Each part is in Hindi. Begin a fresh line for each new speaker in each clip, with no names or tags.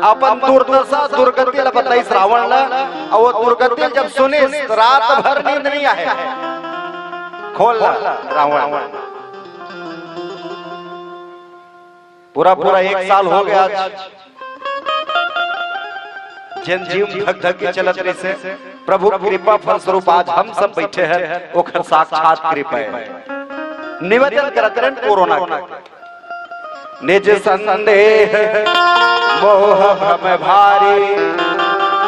अपन दुर्दशा दुर्गति बताई रावण ला, और वो दुर्गति जब सुने रात भर नींद नहीं आए। खोल रावण पूरा पूरा 1 साल हो गया आज जन जीव धक धक के चलत रही से प्रभु कृपा फलस्वरूप आज हम सब बैठे हैं, ओखर साक्षात कृपा है। निवेदन करत रहन कोरोना के निज संदेह मोह भ्रम भारी,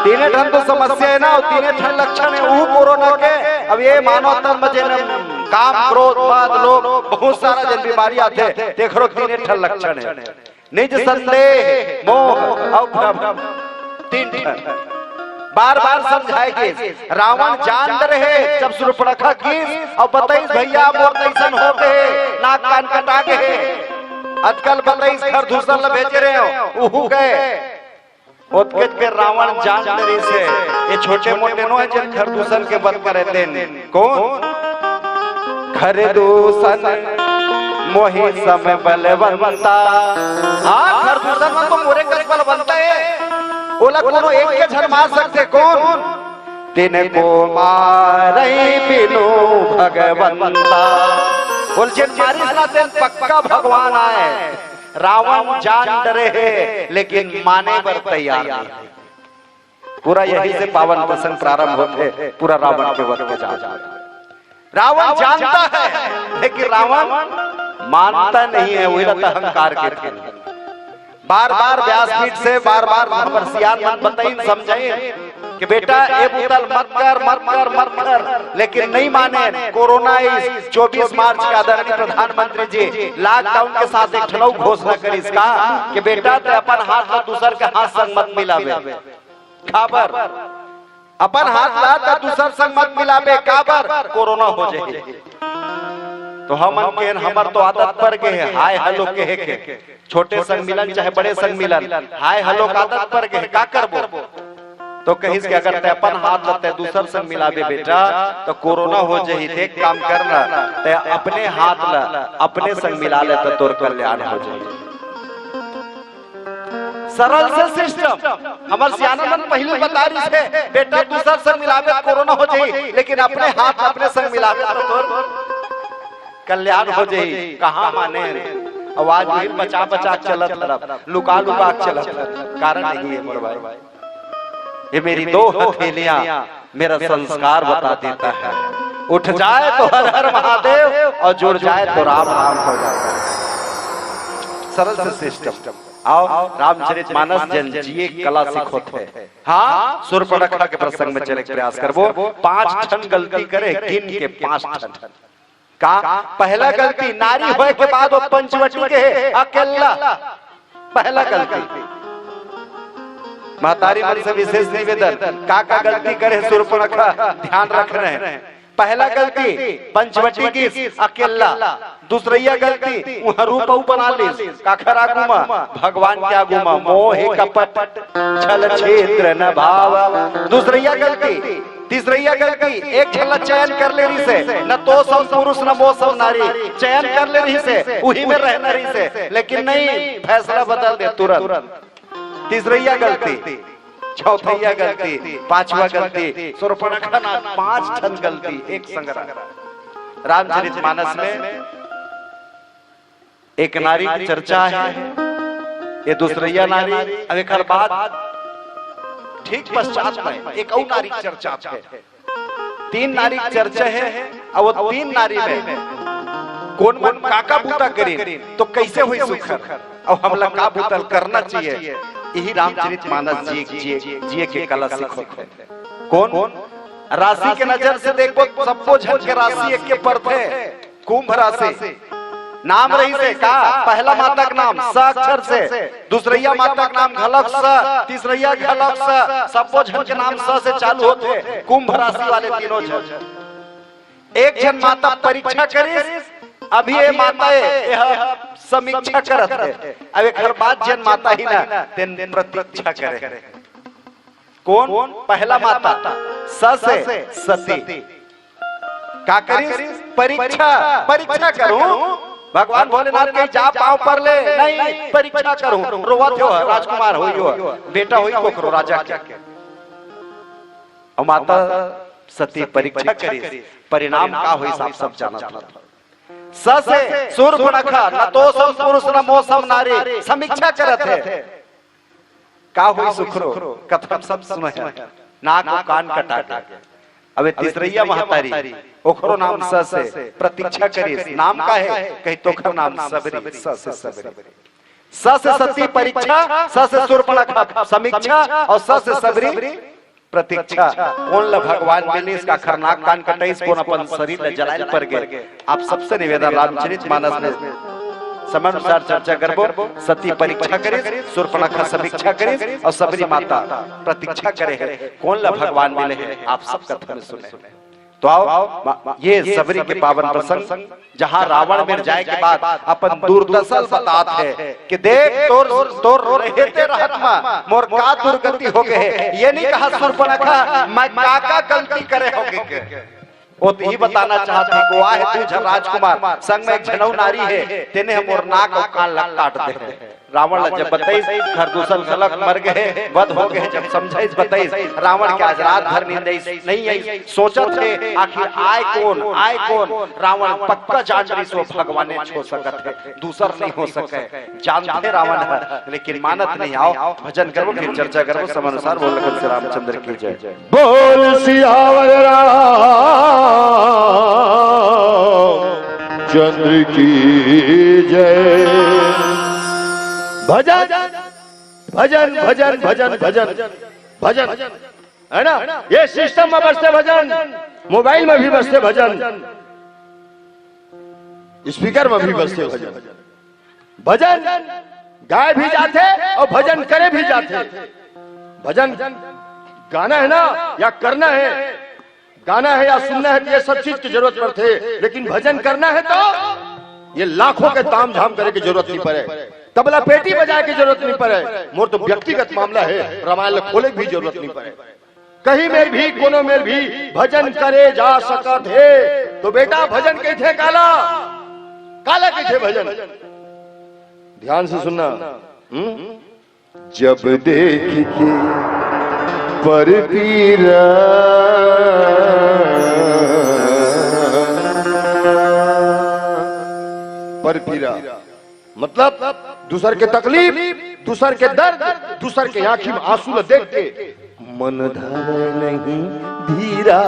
तीने ठन तो समस्या है ना, तीने ठन लक्षण है वो कोरोना के। अब ये मानव तन में काम क्रोध बाद लोग बहुत सारा जन बीमारी आते, देख रो तीने ठन लक्षण है। निज संदेह मोह और भ्रम, 3 ठन बार बार समझाएगी। रावण जान रहे जब सूर्पणखा की और बताइस भैया मोर कैसन होते है, नाक कान कटा गए। आजकल बताइस घर दूसर भेजे रहे हो उहू गए ओतके के रावण जान रही से ये छोटे मोटे नो है जन घर दूसर के बद करे थे। कौन घर दूसर मोहि समय बलवंता, हाँ घर दूसर में तो मोरे कर बलवंता है। बोला कोनो एक के झर मार सकते कौन, तिने को मारई बिनु भगवंता। बोल जे मारिस ना तेन पक्का भगवान आए। रावण जान डरे है लेकिन माने बर तैयार नहीं। पूरा यही से पावन प्रसंग प्रारंभ होते, पूरा रावण के वध के जा। रावण जानता है लेकिन रावण मानता नहीं है, वही रहता अहंकार के खेल। बार बार व्यासपीठ से बार बार परसियान मन बताई समझाई कि बेटा ये बुतल मत कर, लेकिन नहीं माने। कोरोना 24 मार्च के आदरणीय प्रधानमंत्री जी लॉकडाउन के साथ एक ठनौ घोषणा करी इसका कि बेटा ते अपन हाथ ला दूसर के हाथ संग मत मिलावे। काबर अपन हाथ ला त दूसर संग मत मिलावे, काबर कोरोना हो जाए। तो हमर तो आदत पर के है हाय हेलो कहे के, छोटे संग मिलन चाहे बड़े संग मिलन हाय हेलो का आदत पर के का करबो। तो कहिस के अगर ते अपन हाथ लते दूसर संग मिलाबे बेटा तो कोरोना हो जाही। थे काम करना ते अपने हाथ ला अपने संग मिला ले तो तोर कल्याण हो जाही। सरल से सिस्टम हमर सियाना मन पहले बता रही थे बेटा दूसर संग मिलाबे कोरोना हो जाही, लेकिन अपने हाथ अपने संग मिलाबे तो तोर कल्याण हो जाही। कहां माने आवाज भी बचा बचा चलत तरफ लुका लुका चलत, कारण नहीं है मोर भाई। ये मेरी 2 हथेलियां मेरा संस्कार बता देता है। उठ जाए तो हर हर महादेव और जुड़ जाए तो राम राम हो जाता है। सरल से सिस्टम आओ रामचरितमानस जन जिए कला सिखोते। हाँ सूर्पणखा के प्रसंग में चले प्रयास करबो। 5 ठन गलती करे गिन के 5 ठन का। पहला गलती नारी होए के बाद वो पंचवटी के अकेला पहला गलती। महतारी मन से विशेष निवेदन का गलती करे सूर्पणखा ध्यान रख रहे हैं। पहला गलती पंचवटी की अकेला, दूसरिया गलती वह रूपऊ बना ली काखर आगुमा भगवान के आगुमा मोह कपट छल क्षेत्र न भाव। दूसरिया गलती, तीसरिया गलती एक छल चयन कर ले रही से न तो सब पुरुष न वो सब नारी, चयन कर ले रही से उही में रहना रही से, लेकिन नहीं फैसला बदल दे तुरंत। तीसरिया गलती, चौथैया गलती, 5वां गलती सूर्पणखा 5 ठन गलती एक संग्रह। रामचरितमानस में एक नारी की चर्चा है, ये दूसरिया नारी। अब एक बात ठीक पश्चात में एक और नारी की चर्चा है। 3 नारी की चर्चा है और वो 3 नारी में कौन मन काका बूता करी तो कैसे हुई सुखर और हमला का बूतल करना चाहिए। यही रामचरितमानस जिए के कला सीखो। कौन राशि के नजर से देखो सबको झन के राशि एक के परथे कुंभ राशि नाम रही से का। पहला माता का नाम स अक्षर से, दूसरिया माता का नाम घलक स, तीसरिया घलक स, सबको झन के नाम स से चालू होते। कुंभ राशि वाले तीनों झन। एक जन माता परीक्षा करी, अभी ये माता यह समीक्षा करत है। अब एक हर बात जन माता ही ना तेन प्रतीक्षा करे। कौन पहला माता स से सती का करी परीक्षा करूं भगवान भोलेनाथ के जा पांव पर ले नहीं परीक्षा करूं रोवत हो राजकुमार होइयो बेटा होई कोकरो राजा के और माता सती परीक्षा करी परिणाम का होई सब जानत था स से सूर्पणखा न तो सम पुरुष न मौसम नारी समीक्षा करत है का होई सुखरो कथम सब सुनो है नाक और कान कटा के अबे तीसरैया महतारी ओखरो नाम स से प्रतीक्षा करी नाम का है कहीं तोखर नाम सबरी स से सबरी स से सती परीक्षा स से सूर्पणखा समीक्षा और स से सबरी प्रतीक्षा कौन ल भगवान मिले इसका खरनाक कान कटाई कौन अपन शरीर ले जलाल पर गए आप सबसे निवेदन रामचरित मानस में समय अनुसार चर्चा करबो सती परीक्षा करे सूर्पणखा समीक्षा करे और सबरी माता प्रतीक्षा करे है कौन ला भगवान मिले हैं आप सब कथा में सुने तो आओ ये सबरी के पावन प्रसंग जहां रावण मिल जाए के बाद अपन दुर्दशा बतात है कि देख तोर रहते रहत में मोर का दुर्गति हो गए ये नहीं कहा सूर्पणखा मैं का गलती करे होगे वो तो ही बताना चाहते हैं को है तू राजकुमार संग में एक जनऊ नारी है तेने हम और नाक और कान लग काट दे रावण जब बताइस खरदूषण खलक मर गए वध हो गए जब समझाइस बताइस रावण के आज रात भर नींद नहीं आई सोचा थे आखिर आए कौन रावण पक्का जान रही सो भगवान ने छो सकत है दूसर नहीं हो सके जानते रावण है लेकिन मानत नहीं आओ भजन करो फिर चर्चा करो समय अनुसार बोल लखन श्री रामचंद्र की जय
बोल सियावर चंद्र की जय भजन भजन भजन भजन भजन भजन है ना ये सिस्टम में बजते भजन मोबाइल में भी बजते भजन स्पीकर में भी बजते भजन भजन गाए भी जाते और भजन करे भी जाते भजन गाना है ना या करना है गाना है या सुनना है ये सब चीज की जरूरत पड़ती लेकिन भजन करना है तो ये लाखों के ताम झाम करे की जरूरत नहीं पड़े तबला पेटी बजाए की जरूरत नहीं पड़े मोर तो व्यक्तिगत मामला है रामायण खोले की भी जरूरत नहीं पड़े कहीं में भी कोनो में भी भजन करे जा सकत है तो बेटा भजन के थे काला काला के थे भजन ध्यान से सुनना जब देख के पर पीरा पर पीरा मतलब दूसर के तकलीफ दूसर के दर्द दूसर के आंखी में आंसू देख के मन धरे नहीं धीरा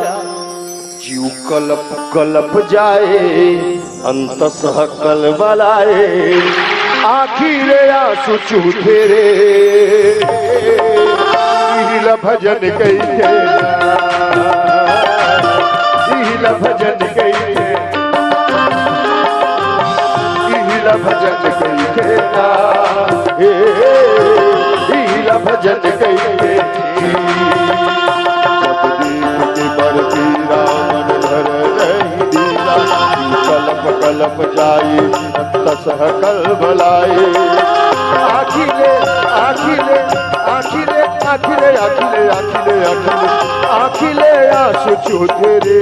जीव कलप कलप जाए अंत सह कल बलाए आखिर आंसू चूथे रे भजन कही भजन कही भजन कही भजन कही रावण धर नहीं दीला कलप कलप जाए सह कल बलाए आखिले आखिले आखिले आखिले आखिले आखिले आखिले आखिले आंसू चूथे रे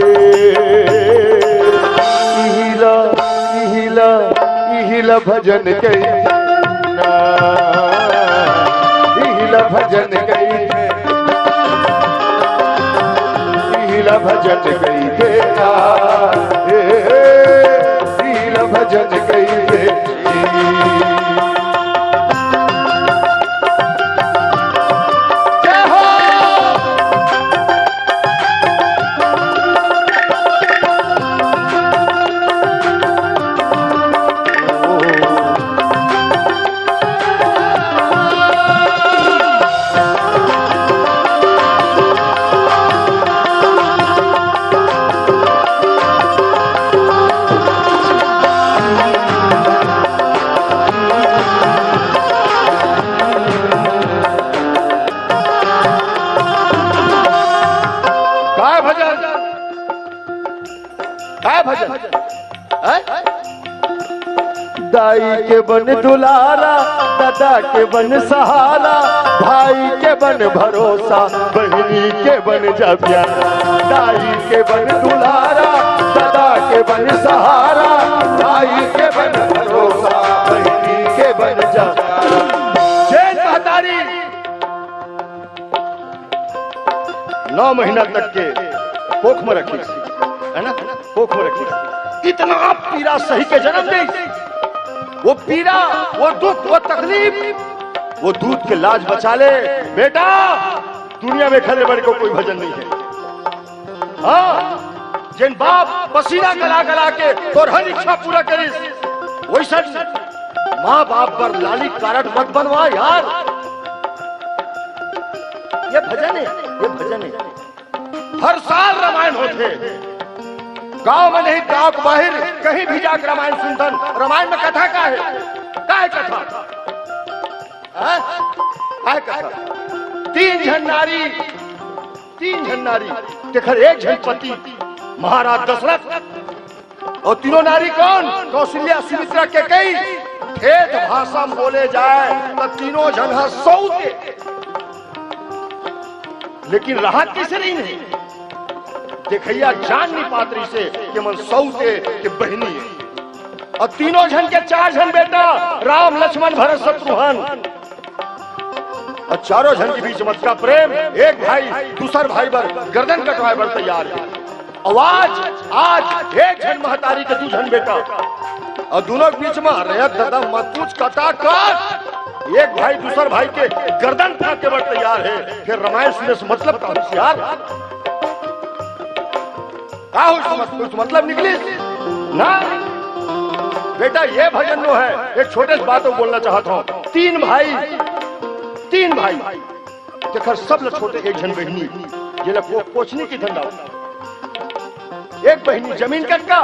इहिला इहिला इहिला भजन कही इहिला भजन कही इहिला भजन कही देना इहिला भजन कही दे दाई के बन दुलारा दादा के बन सहारा भाई के बन भरोसा बहनी के बन जबिया दाई के बन दुलारा दादा के बन सहारा भाई के बन 9 महीना तक के कोख में रखी, है ना, कोख में रखी। इतना पीड़ा सही के जन्म दी, वो पीड़ा, वो दुख, वो तकलीफ, वो दूध के लाज बचा ले। बेटा, दुनिया में खड़े बड़े को कोई भजन नहीं है। हाँ, जिन बाप पसीना गला गला के तोर हर इच्छा पूरा करिस, वैसा माँ बाप पर लाली कारट मत बनवा यार। ये भजन है, ये भजन है। हर साल रामायण होते, गांव में नहीं, गांव के बाहर कहीं भी जाकर रामायण सुनतन। रामायण में कथा का है, कथा काय कथा? 3 जन नारी, 3 जन नारी देखर, 1 जन पति महाराज दशरथ, और तीनों नारी कौन? कौशल्या, सुमित्रा, कैकेयी। ठेठ भाषा में बोले जाए तो तीनों जन है सौते, लेकिन राहत किसे नहीं। देखैया जान नहीं पात्री से कि मन सौते के बहनी है। और तीनों जन के 4 जन बेटा, राम, लक्ष्मण, भरत, शत्रुघ्न, और चारों जन के बीच मत का प्रेम। एक भाई दूसर भाई पर गर्दन कटवाए पर तैयार है। आज 1 जन महतारी के 2 जन बेटा, और दोनों के बीच में अरे दादा मत पूछ, कटा काट। एक भाई दूसर भाई के गर्दन काट के बढ़ तैयार है। फिर रामायण सुनने से मतलब का होशियार का हो, मतलब निकली ना बेटा। ये भजन जो है, एक छोटे से बात बोलना चाहता हूँ। 3 भाई देखकर सब लोग छोटे, 1 जन बहनी, ये लोग कोचनी की धंधा। एक बहनी जमीन कटका,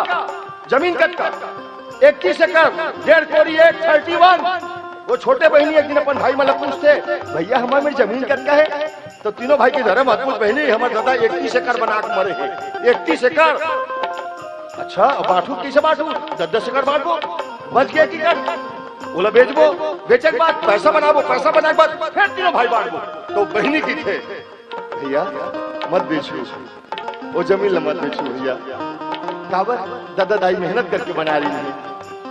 21 एकड़, 1.5 कोरी, 131। वो छोटे बहनी एक दिन अपन भाई मतलब पूछते, भैया हमारे मेरी जमीन कटका है? तो तीनों भाई की धर्म अद्भुत, बहनी हमारे दादा 31 एकड़ बना के मरे हैं। 31 एकड़, अच्छा बांटू, किसे बांटू? 10-10 एकड़ बांटो, बच गया की कर बोला बेचबो, बेचे के बाद पैसा बनाबो, पैसा बना के बाद फिर तीनों भाई बांटबो। तो बहनी की थे, भैया मत बेचो, वो जमीन मत बेचो भैया, काबर दादा दाई मेहनत करके बना रही है,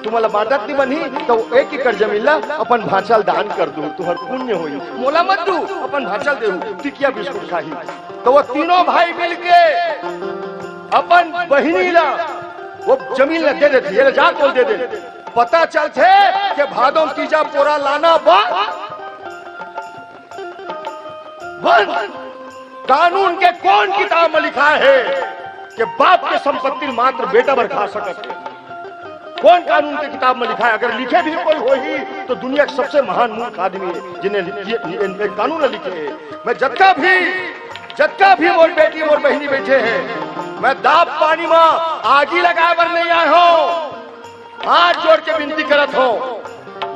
तुम्हारा बांटत नहीं बनी तो 1 एकड़ जमीन ला अपन भांचल दान कर दू, तुहर पुण्य होई। मोला मत दू, अपन भांचल देहू, टिकिया बिस्कुट खाही। तो वो तीनों भाई मिलके अपन बहनी ला वो जमीन ला दे देती, ये जा बोल दे दे। पता चलते कि भादों तीजा पोरा लाना बंद। कानून के कौन किताब में लिखा है कि बाप के संपत्ति मात्र बेटा भर खा सकते? कौन कानून के किताब में लिखा है? अगर लिखे भी कोई हो ही तो दुनिया के सबसे महान मूर्ख आदमी है जिन्हें कानून लिखे है। मैं जत्ता भी मोर बेटी मोर बहनी बैठे हैं, मैं दाब पानी में आगी लगाए पर नहीं आए हो। हाथ जोड़ के विनती करत हो,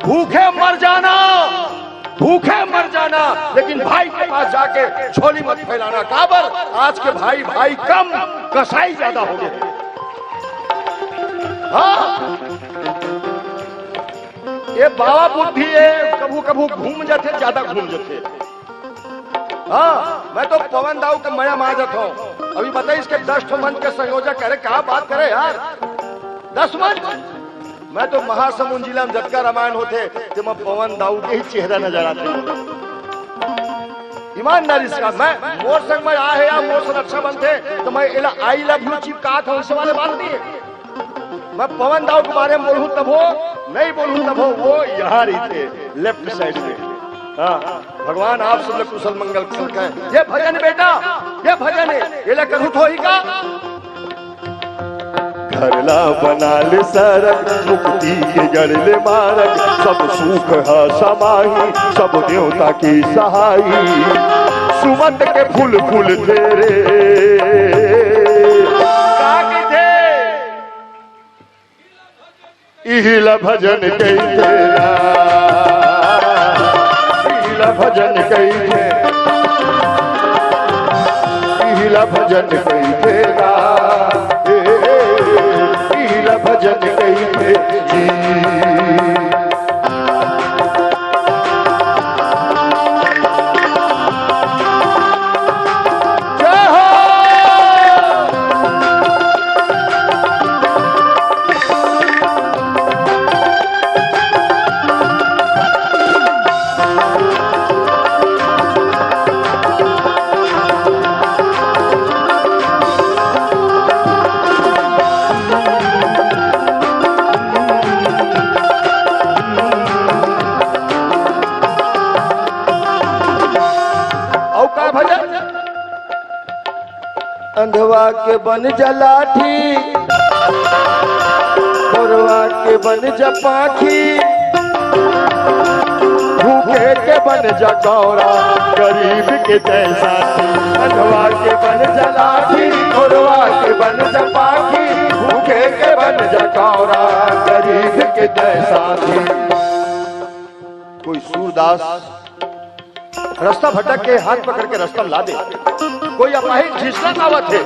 भूखे मर जाना, लेकिन भाई के पास जाके झोली मत फैलाना। काबर आज के भाई कम, कसाई ज्यादा हो गए। हाँ, ये बाबा बुद्धि है, कभू घूम जाते, ज्यादा घूम जाते। हाँ, मैं तो पवन दाऊ के मया माजत हूँ। अभी बताइए इसके 10 मन के संयोजक करे, क्या बात करे यार, 10 मन। मैं तो महासमुंद जिला में जटका रामायण होते तो मैं पवन दाऊ के ही चेहरा नजर आते। ईमानदारी से मैं मोर संग में आए या मोर से अच्छा बनते तो मैं आई लव यू चिपका था, उससे वाले बात नहीं है। मैं पवन दाऊ के बारे में बोलूं तब हो, नहीं बोलूं तब हो, वो यहाँ ही थे लेफ्ट साइड में। हाँ, भगवान आप सब लोग कुशल मंगल करें। ये भजन बेटा, ये भजन है, ये लेकर उठो ही का
घरला बनाल सरक, मुक्ति के जड़ले मारक, सब सुख है समाही, सब देवता की सहाई। सुमत के फूल तेरे इहिला भजन कई तेरा, इहिला भजन कई थे, इहिला भजन कई तेरा, इहिला भजन कई थे जी।
भजन। अंधवा के बन जलाठी, गोरवा के बन जपाखी, भूखे के बन जगौरा, गरीब के जैसा थी। अंधवा के बन जलाठी, गोरवा के बन जपाखी, भूखे के बन जगौरा, गरीब के जैसा थी। कोई सूरदास रास्ता भटक के हाथ पकड़ के रास्ता ला दे, कोई अपाहिज घिसलत आवत है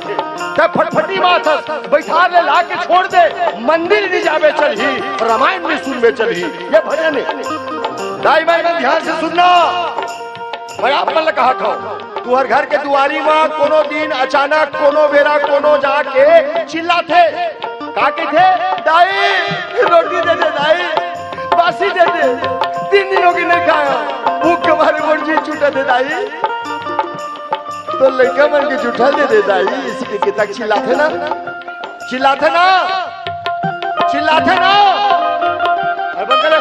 तब फटफटी बात बैठा ले ला के छोड़ दे, मंदिर नहीं जावे चलही, रामायण में सुनवे चलही। ये भजन है दाई भाई ध्यान से सुनना। मैं आप मन कहा खाओ तू हर घर के दुआरी में कोनो दिन अचानक कोनो बेरा कोनो जाके चिल्लाथे का के थे, दाई रोटी दे दे, दाई बासी दे दे, 3 दिनों की नहीं खाया, भूख के मारे मुर्गी छूटा दे दाई, तो लड़का मन के जुठा दे दे दाई। इसके कितना चिल्लाते ना, चिल्लाते ना, चिल्लाते ना, बंद कर,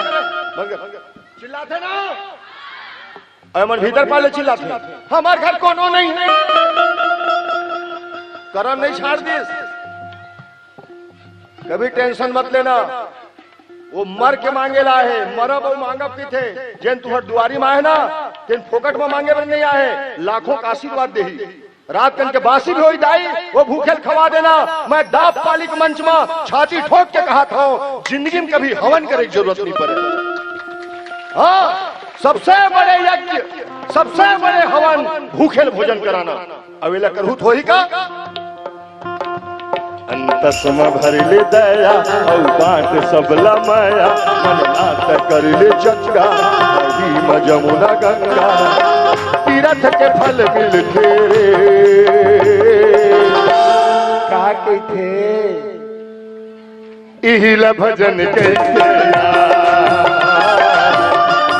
बंद कर, चिल्लाते ना, अरे मन भीतर पाले चिल्लाते। हमारे घर कोनो नहीं है, करम नहीं छाड़ दिस, कभी टेंशन मत लेना। वो मर के मांगे ला है, मरब वो मांगब की थे, जेन तुहर दुआरी माँ है ना, तेन फोकट में मांगे बन नहीं आए, लाखों का आशीर्वाद दे। रात कन के बासी भी होई दाई, वो भूखे खवा देना। मैं दाप पाली के मंच में छाती ठोक के कहा था, जिंदगी में कभी हवन करे की जरूरत नहीं पड़े। हाँ, सबसे बड़े यज्ञ, सबसे बड़े हवन भूखे भोजन कराना। अवेला करहूत होही का
अंतस में भर ले दया और बांट सबला माया, मन नाट कर ले चक्का नदी में जमुना गंगा, तीरथ के फल मिलते
का कहते
इहिला भजन कहते,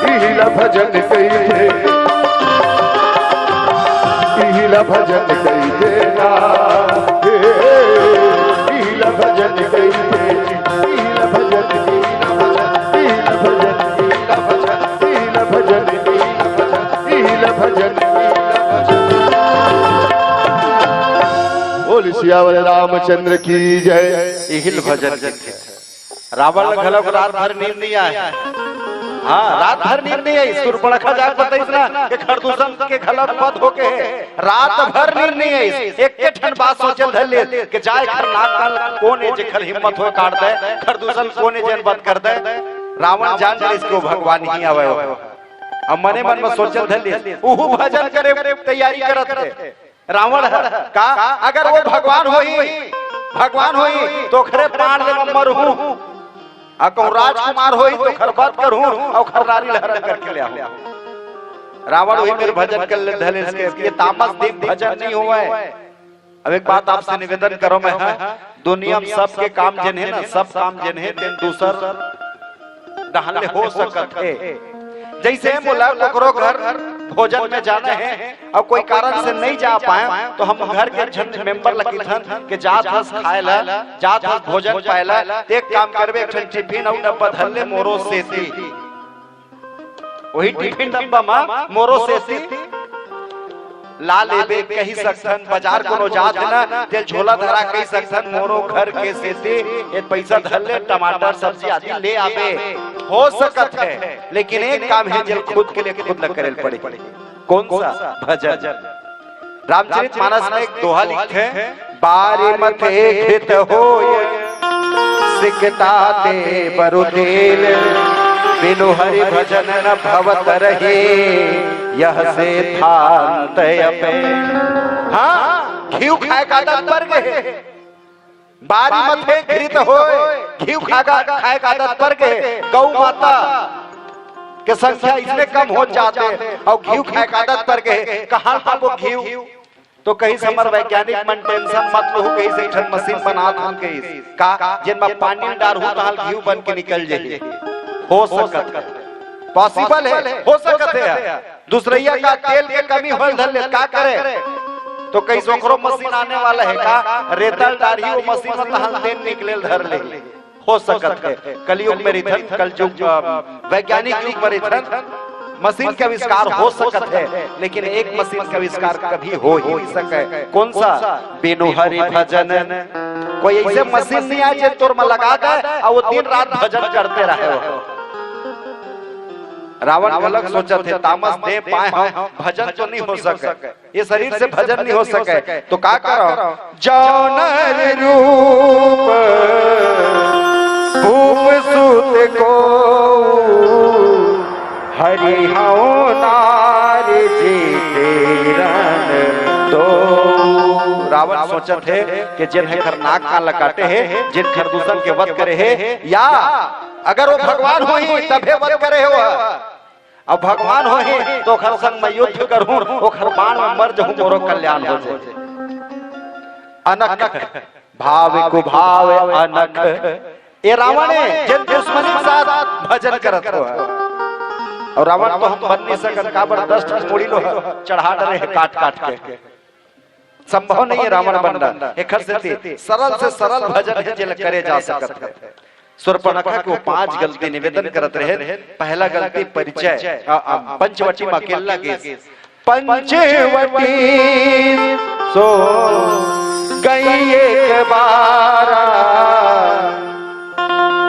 इहिला भजन कहते, इहिला भजन कहते ना, इहिला भजन कहते, इहिला भजन, इहिला भजन, इहिला भजन, इहिला भजन, इहिला भजन, इहिला भजन। बोल सियावर रामचंद्र की जय।
इहिल भजन के रावण घलक रात भर नींद नहीं आए। हाँ, रात भर नींद नहीं आई। सुरपणखा जाके बताइस ना कि खरदूषण के घलक बद होके रात भर नींद नहीं आई। एक के ठन बात सोचल धले कि जाए घर नाक कोने जे खल हिम्मत हो काट दे, खरदूषण कोने जन बंद कर दे। रावण जान जाए इसको भगवान ही आवे। अब मने मन में सोचल धले उहु भजन करे तैयारी करत थे। रावण का अगर वो भगवान होई तो खरे प्राण ले मरहूं, अकौ राजकुमार होई तो खरबाद करूं और खरनारी लहरा करके ले आऊं। रावण वही मेरे भजन कर ले धले इसके, ये तामस दीप भजन नहीं हुआ है। अब एक बात आपसे निवेदन करो मैं, दुनिया में सबके काम जन है ना, सब काम जन है तेन दूसर दहले हो सकत है। जैसे मोला ओकरो घर भोजन में जाना है और कोई कारण से नहीं जा पाए तो हम घर के झंड मेंबर लगी थन के जात हस खाएला, जात हस भोजन पाएला, एक काम करबे एक ठन टिफिन और डब्बा धरले मोरो सेती, वही टिफिन डब्बा में मोरो सेती ला लेबे कही सकथन। बाजार कोनो जात है ना तेल झोला धरा कही सकथन, मोरो घर के सेती ये पैसा धरले टमाटर सब्जी आदि ले आबे हो सकत है। लेकिन एक काम है जो खुद के लिए खुद न करे पड़े। कौन सा? भजन। रामचरितमानस में एक दोहा लिखे, बारी मथे हित होय सिकता ते बरुदेल, बिनु हरि भजन न भवत रहे, यह से थांत अपे। हाँ, घीव खाए का आदत पड़ गए, बारी मथे घृत होय, घीव खाए का आदत पड़ गए। गौ माता के संख्या इसमें कम हो जाते और घीव खाए का आदत पड़ गए। कहाँ था वो घीव? तो कहीं से हमारे वैज्ञानिक मन टेंशन मत लो, कहीं से ठन मशीन बना हम कहीं का जिनमें पानी डाल हो तो घीव बन के निकल जाए। हो सकत है, पॉसिबल है, हो सकत है। दूसरैया का तेल के कमी हो धर का करे तो कई सोकरो मशीन आने वाला है का रेतल डारी वो मशीन में तहल तेल निकले धर ले। हो सकत है कलयुग में रिथन, कलयुग वैज्ञानिक युग में रिथन मशीन का आविष्कार हो सकत है, लेकिन एक मशीन का आविष्कार कभी हो ही नहीं सके। कौन सा? बिनु हरि भजन। कोई ऐसे मशीन नहीं आए जो तोर में लगा दे और वो दिन रात भजन करते रहे हो। रावण अलग सोचा थे, तामस दे पाए हम भजन तो नहीं हो सके, ये शरीर से भजन नहीं हो सके, तो क्या करो? जौनर रूप भूप सुत को हरि हौ नार जीते रन तो। रावण सोचा थे कि जिन खर नाक कान लगाते हैं, जिन खर दूसर के वध करे है, या अगर वो भगवान हो ही तभे वध करे हो, अब भगवान हो ही तो खर संग में युद्ध करूं, वो खर बाण में मर जाऊं, मोरो कल्याण हो जाए। अनख भाव को भाव अनख, ये रावण है जिन दुश्मनी के साथ भजन करत हो। और रावण तो हम बन नहीं सकन, काबर 10 मुड़ी लो चढ़ा डरे है काट काट के, संभव नहीं है रावण बनना। एक सरल से सरल भजन है जिन करे जा सकत है। शूर्पणखा को 5 गलती निवेदन करत रहे। पहला गलती परिचय, पंचवटी में अकेला के पंचवटी सो गई एक बार,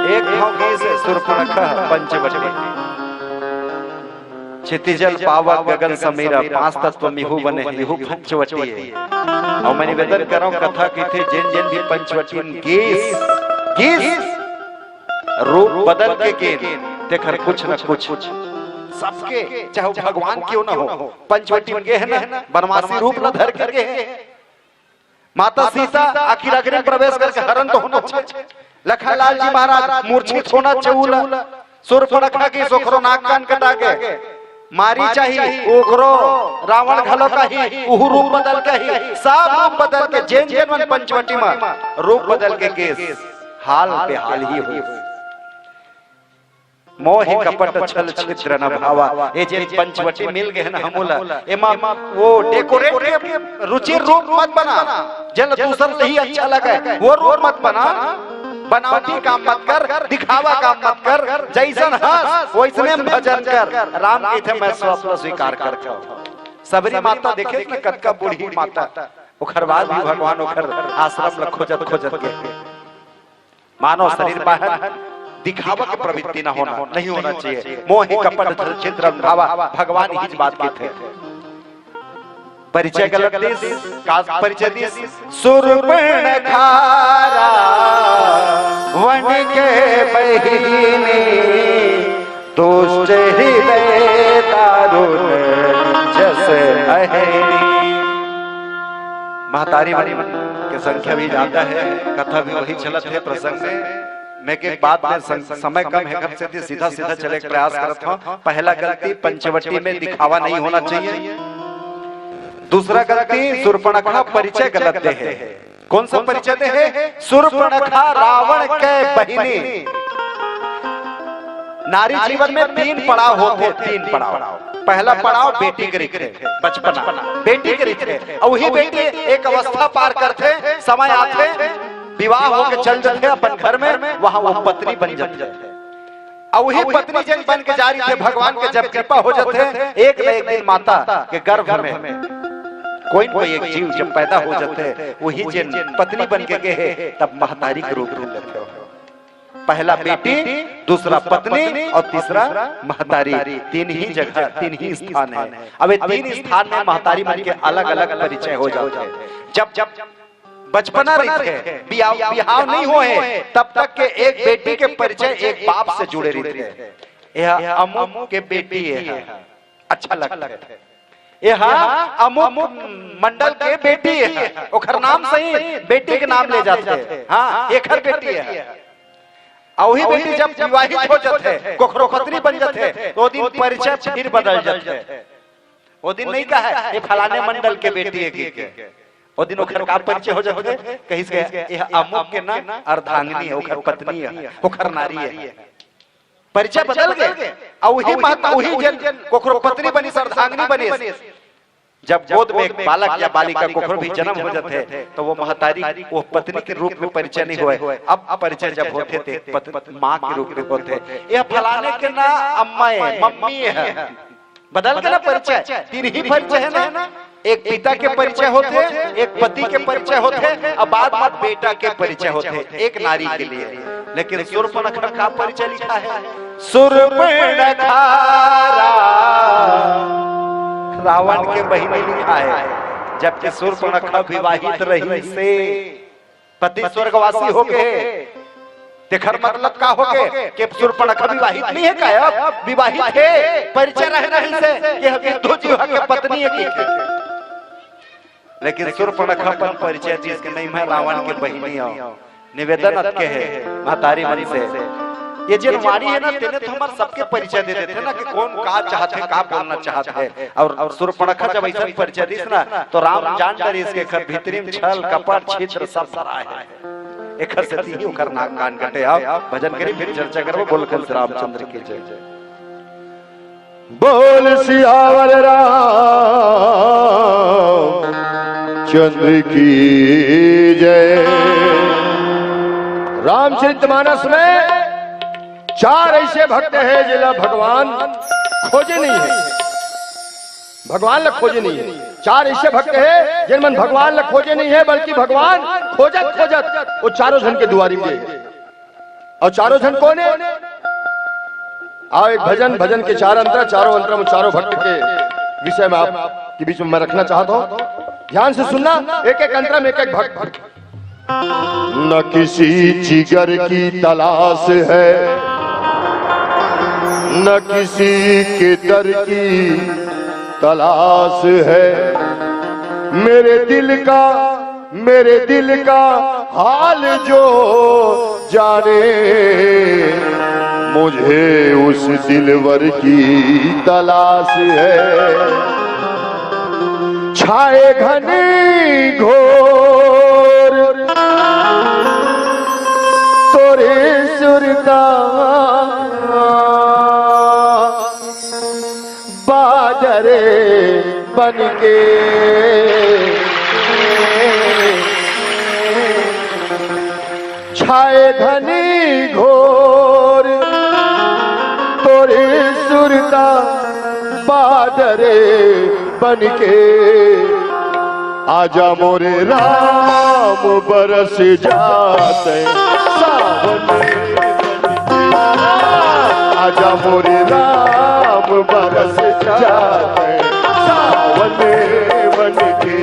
एक भाव से शूर्पणखा पंचवटी। क्षितिजल पावक गगन समीरा, 5 तत्व मिहु बने, मिहु पंचवटी है। और मैं निवेदन कर रहा हूं कथा की थे जिन जिन भी पंचवटी गीस रूप बदल के देखर कुछ न कुछ सबके, चाहे भगवान क्यों न हो, पंचवटी के है ना, बनवासी रूप न धर के है। माता सीता आखिर अग्नि प्रवेश करके हरण तो होना चाहिए, लखनलाल जी महाराज मूर्छित होना चाहिए, शूर्पणखा की सोखरो नाक कान कटा के मारी चाहिए, ओकरो रावण घलो का ही उहु रूप बदल के ही, सब रूप बदल के जेन जेन मन पंचवटी में रूप बदल के केस हाल बेहाल ही हो। मोह कपट छल छिद्र न भावा, ये जे पंचवटी मिल गए ना हमूला, एमा वो डेकोरेट के रुचि रूप मत बना, जल दूसर से ही अच्छा लगे वो रूप मत बना, बनावटी काम मत कर, दिखावा काम मत कर, जैसन हंस वैसने भजन कर। राम की थे मैं स्वप्न स्वीकार कर। सबरी माता देखे कि कतका बूढ़ी माता, ओखर बाद भी भगवान ओखर आश्रम में खोजत खोजत के, मानव शरीर बाहर दिखावा की प्रवृत्ति न होना नहीं होना चाहिए। मोह कपट छिद्र भावा, भगवान ही बात की थे। परिचय गलत का परिचय दी शूर्पणखा वन के बहिनी, दुष्ट हृदय दारुण जस अहेनी। महतारी की संख्या भी ज्यादा है, कथा भी वही चलत है प्रसंग में। मैं के बाद में समय कम है, घर से सीधा सीधा चले के प्रयास करता हूँ। पहला गलती पंचवटी में दिखावा नहीं होना चाहिए। दूसरा गलती शूर्पणखा परिचय गलत दे है। कौन सा परिचय दे है? शूर्पणखा रावण के बहिनी। नारी जीवन में 3 पड़ाव होते, 3 पड़ाव। पहला पड़ाव बेटी के रिथे, बचपना बेटी के रिथे, और वही बेटी एक अवस्था पार करते, समय आते विवाह होके चल जाते अपन घर में, वहां वो पत्नी बन जाती है। और वही पत्नी जन बन के जारी थे, भगवान के जब कृपा हो जाते, एक न एक दिन माता के गर्भ में कोई कोई एक जीव जब पैदा हो जाते, वही जन पत्नी बन के गए, तब महतारी के रूप में लेते हो। पहला बेटी, दूसरा पत्नी और तीसरा महतारी। 3 ही जगह, 3 ही स्थान है। अब 3 स्थान में महतारी बन के अलग अलग परिचय हो जाते हैं। जब बचपना रहते, बिहाव नहीं हुए, तब तक के एक बेटी के परिचय एक बाप से जुड़े रहते। यह अमुक के बेटी है, अच्छा लगता है। यह अमुक मंडल के बेटी है, ओखर नाम सही बेटी के नाम ले जाते हैं। हाँ, एक हर बेटी है। और वही बेटी जब विवाहित हो जाते, कोखरो खतरी बन जाते, तो दिन परिचय फिर बदल जाते। वो दिन नहीं कहा ये फलाने मंडल के बेटी है की, वो दिन ओखर का परिचय हो जाते, कहीं से यह अमुक के ना अर्धांगिनी है, ओखर पत्नी है, ओखर नारी है। परिचय बदल गए, और वही माता वही जन कोखरो पत्नी बनी, अर्धांगिनी बनी। जब गोद में एक बालक या बालिका कोखरो भी जन्म हो जाते, तो वो महतारी वो पत्नी के रूप में परिचय नहीं हुए। अब परिचय जब होते थे माँ के रूप में होते, यह फलाने के ना अम्मा है, मम्मी है, बदल के ना परिचय, तीन ही परिचय है ना, एक पिता के परिचय होते, एक पति के परिचय होते, अब बाद में बेटा के परिचय होते, एक नारी के लिए। लेकिन शूर्पणखा का परिचय लिखा है, शूर्पणखा रावण के बहिनी लिखा है, जबकि शूर्पणखा विवाहित रही से पति स्वर्गवासी हो गए। तेखर मतलब का हो गए कि शूर्पणखा विवाहित नहीं है, का विवाहित है, परिचय रहना ही से कि विद्युत जीवा के पत्नी है की। लेकिन शूर्पणखा पर परिचय जिसके नहीं, मैं रावण के बहिनी हूं। निवेदन के है महतारी मन से, ये जो वाणी है ना, तेने तो हमारे सबके परिचय दे देते ना कि कौन का चाहते, का बोलना चाहते है। और शूर्पणखा जब ऐसा परिचय दीस ना, तो राम जान डरे इसके घर भीतरी में छल कपट छिद्र सब सराय है। एक से ही उकर नाक कान कटे। आओ भजन करी, फिर चर्चा करो। बोल कर रामचंद्र की जय।
बोल सियावर रामचंद्र की जय।
रामचरितमानस में 4 ऐसे भक्त हैं जिला भगवान खोजे नहीं है, भगवान ल खोजे नहीं है। 4 ऐसे भक्त हैं जिनमन भगवान ल खोजे नहीं है, बल्कि भगवान खोजत खोजत वो चारों जन के दुआरी में। और चारों जन कौन है? आओ एक भजन के 4 अंतर, चारों अंतर में चारों भक्त के विषय में आपके बीच में मैं रखना चाहता हूं। ध्यान से सुनना, एक एक अंतर में एक एक भक्त।
न किसी जिगर की तलाश है, न किसी के दर की तलाश है। मेरे दिल का हाल जो जाने, मुझे उस दिलवर की तलाश है। छाए घनी घोर तोरे सुरता, बादरे बनके छाए घनी घोर तोरे सुरता, बादरे बनके। आजा मोरे राम बरस जाते सावन, आजा मोरे राम बरस जाते सावन बनके।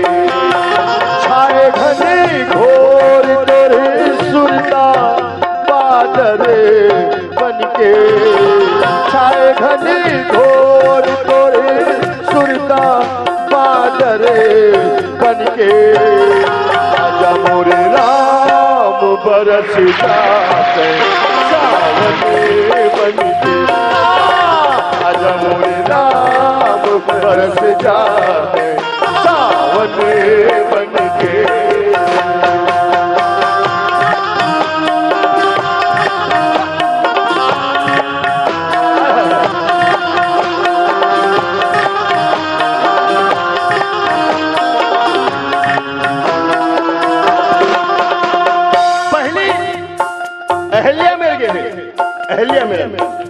छाए घने घोर तोरे सुरता, बादरे बनके। छाए घने घोर तोरे सुरता, बादरे बनके। आजा मोरे राम बरस जाते सावन बनके। आजा मोरे राम बरस जाते सावन बनके।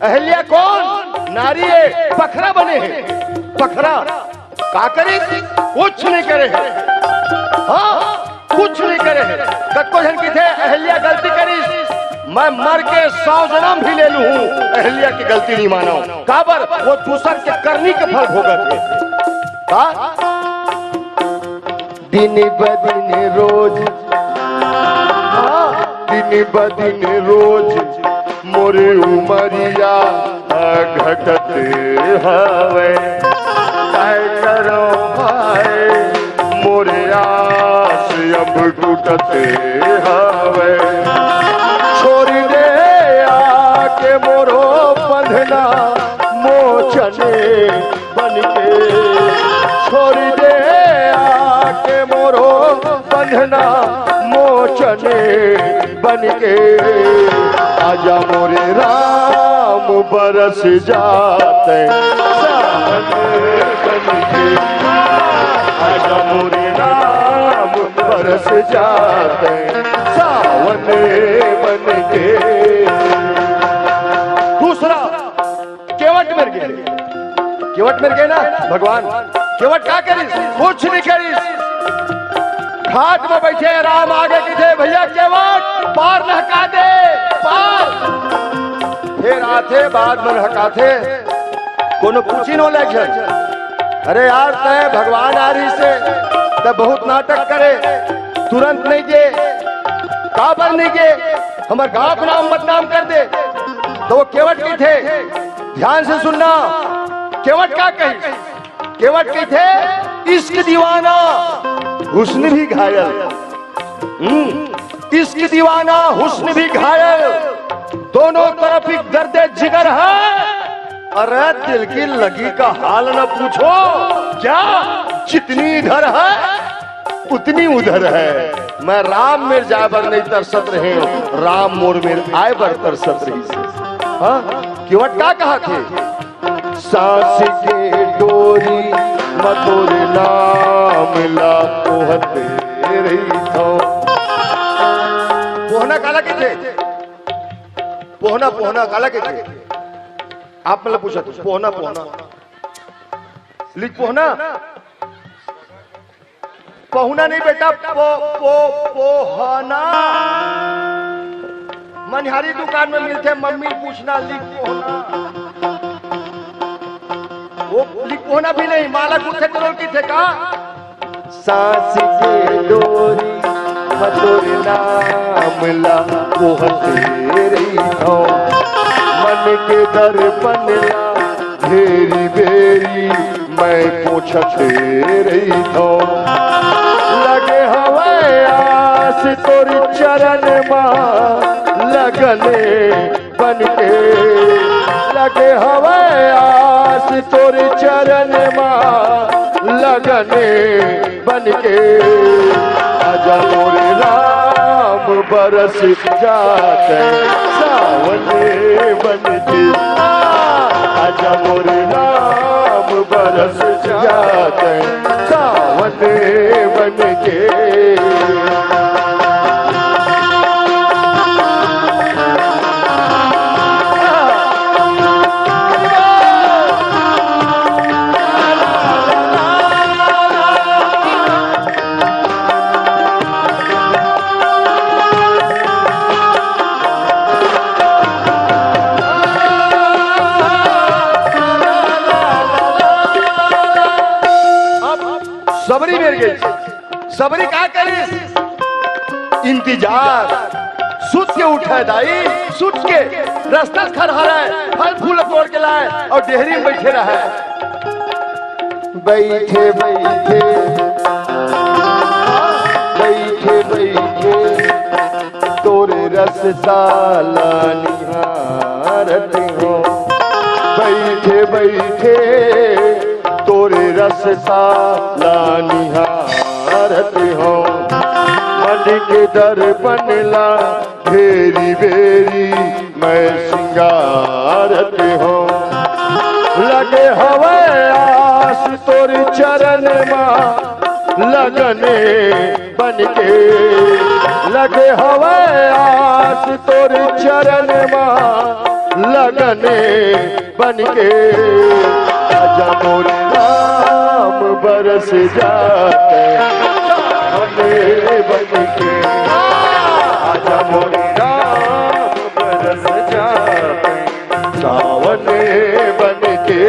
अहल्या कौन? नारी है, पखरा बने हैं। पखरा का करे? कुछ नहीं करे है। हाँ, कुछ नहीं करे है। कत्को जन की थे अहल्या गलती करी, मैं मर के 100 जन्म भी ले लूं, अहल्या की गलती नहीं मानो। काबर वो दूसर के करनी के फल भोगत है।
दिन बदिन रोज, दिन बदिन रोज मोरे उमरिया घटत हवे। काय करो भाई मोरे आस अब टूटत हवे। छोड़ दे आके मोरो बंधना मोचने बनके। छोड़ दे आके मोरो बंधना मोचने बनके। आजा मोरे राम बरस जाते सावन बनके। आजा मोरे राम बरस जाते सावन बनके।
दूसरा केवट मर गए। केवट मिल गए ना भगवान, केवट क्या करीस, कुछ नहीं करीस। घाट में बैठे राम आगे की थे, भैया केवट पार नहका दे पार। फिर आते बाद में हकाते, कोनो पूछी नो लेके, अरे यार तय भगवान आ रही से तय बहुत नाटक करे, तुरंत नहीं गे काबर नहीं गे, हमारे गांव का नाम बदनाम कर दे। तो वो केवट की थे, ध्यान से सुनना, केवट क्या कही, केवट की थे इश्क दीवाना हुस्न भी घायल, इश्क दीवाना हुस्न भी घायल, दोनों तरफ ही दर्द जिगर है। अरे दिल की लगी का हाल न पूछो, क्या जितनी इधर है उतनी उधर है। मैं राम मेर जाए बर नहीं तरसत रहे, राम मोर मेर आए बर तरसत रही से। हाँ केवट क्या कहा थे,
सांस के डोरी मधुर नाम ला पोहते रही थो।
पोहना काला के थे, पोहना पोहना काला के थे, आप मतलब पूछा पोहना पोहना लिख पोहना, पोहना नहीं बेटा, पोहना मनिहारी दुकान में मिलते, मम्मी पूछना लिख पोहना, वो लिख पोहना भी नहीं, माला कुछ करोड़ की थे का।
सांस के डोरी मधुर नाम ला पोहते रही थो। मन के दर्पण ला घेरी बेरी मैं पोछते रही थो। लगे हवे आस तोरी चरण मां लगने बनके, लगे हवे आस तोरी चरण मां लगने बनके। आजा मोरे राम बरस जाते सावने बनके, आजा मोरे राम बरस जाते सावने बनके।
सबरी मेर गई, सबरी क्या करी, इंतजार सुत के उठे दाई, सुत के रास्ता खड़ा है, फल फूल तोड़ के लाए और डेहरी में बैठे रहे।
बैठे बैठे बैठे बैठे तोरे रस साला निहारत हो। बैठे बैठे तोरे रस साला निहारत हो। मन के दर्पण ला घेरी बेरी मैं सिंगारत हो। लगे हवे आस तोरी चरण मां लगने बनके, लगे हवे आस तोरी चरण मां लगने बनके। आजा मोरे राम बरस जाते सावने बनके, आजा मोरे राम बरस जाते सावने बनके।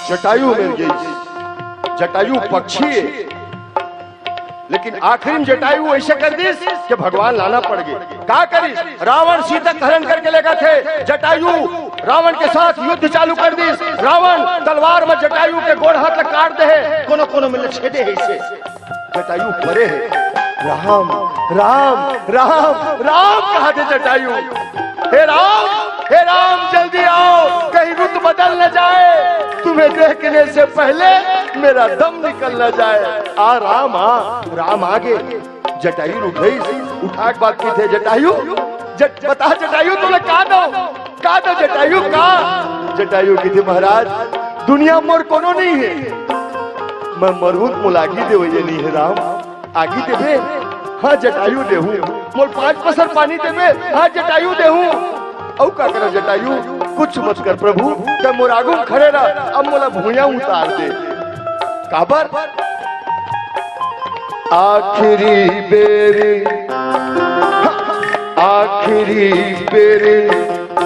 जटायु मिल गई, जटायु पक्षी है, लेकिन आखिरी में जटायु ऐसे कर दी कि भगवान लाना पड़ गए। क्या करी, रावण सीता हरण करके लेगा थे, जटायु रावण के साथ युद्ध चालू कर दी। रावण तलवार में जटायु के गोड़ हाथ काट दे, कोनो कोनो में छेदे है, इसे जटायु परे है। राम राम राम राम कहा थे जटायु। हे राम जल्दी आओ, कहीं रुत बदल न जाए, तुम्हें देखने से पहले मेरा दम निकल न जाए। आ राम राम आगे। जटायु उठ गई, उठा के बात की थे जटायु। बता जटायु तुमने कहा दो जटायु कहा। जटायु की थी महाराज दुनिया मोर कोनो नहीं है, मैं मरहूत मुलागी दे ये नहीं है राम, आगी देवे। हाँ जटायु देहू, मोल 5 पसर पानी देवे। हाँ जटायु देहू। औ का कर जटायु, कुछ मत कर प्रभु, के मोर आगू खड़े रह, अब मोला भूया उतार दे। काबर आखिरी बेर